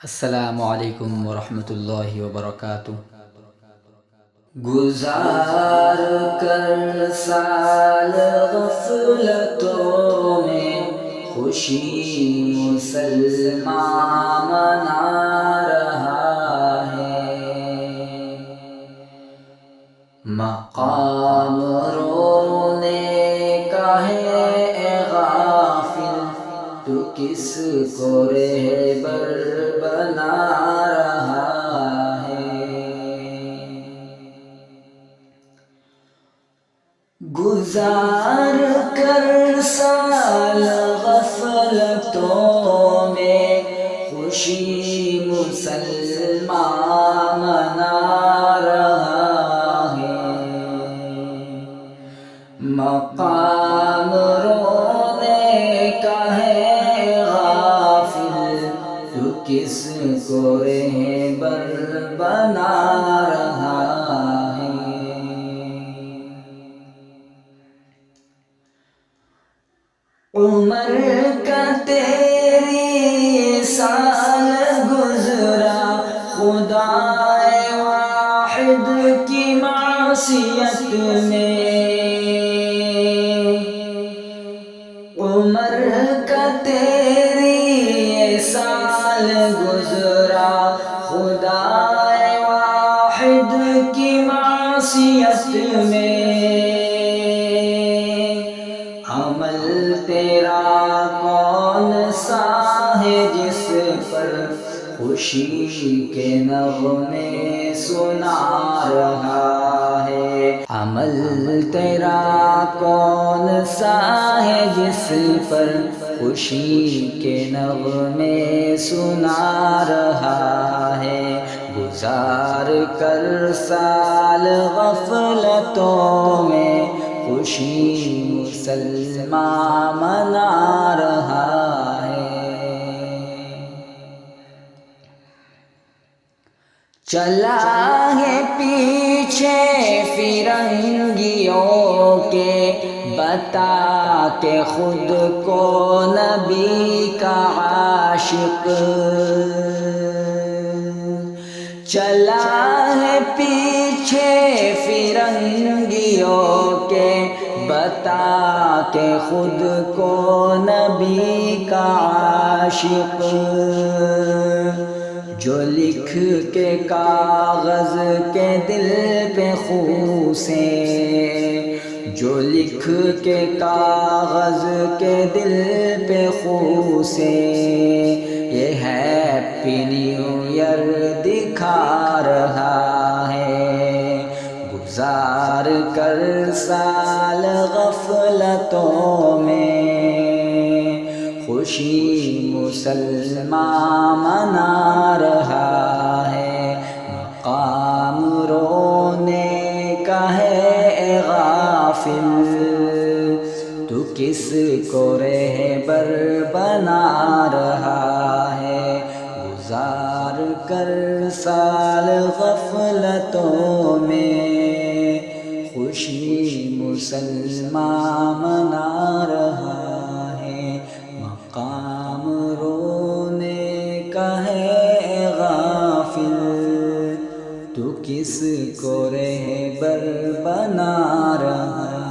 السلام علیکم ورحمۃ اللہ وبرکاتہ۔ گزار کر سال غفلتوں میں خوشی مسلمان منا رہا ہے، مقام رونے کا ہے اے غافل، تو کس کو رہبر بنا رہا ہے۔ گزار کر سال غفلتوں میں خوشی مسلمان منا رہا ہے، مقام رونے کا ہے غافل، تو کس کو رہبر بنا رہا ہے۔ عمر کا تیری سال گزرا خدائے واحد کی معصیت میں، عمر کا تیری سال گزرا خدائے واحد کی معصیت میں، عمل تیرا کون سا ہے جس پر خوشی کے نغمے سنا رہا ہے، عمل تیرا کون سا ہے جس پر خوشی کے نغمے سنا رہا ہے۔ گزار کر سال غفلتوں میں خوشی مسلمان منا رہا ہے۔ چلا ہے پیچھے فرنگیوں کے، بتا کے خود کو نبی کا عاشق، چلا ہے پیچھے فرنگیوں کے، بتا کے خود کو نبی کا عاشق، جو لکھ کے کاغذ کے دل پہ خوں سے، جو لکھ کے کاغذ کے دل پہ خوں سے، یہ ہیپی نیو ایئر دکھا رہا ہے۔ گزار کر سال غفلتوں میں خوشی مسلمان منا رہا ہے، مقام رونے کا ہے اے غافل، تو کس کو رہبر بنا رہا ہے۔ گزار کر سال غفلتوں میں خوشی مسلمان منا رہا ہے، مقام رونے کا ہے غافل، تو کس کو رہبر بنا رہا ہے۔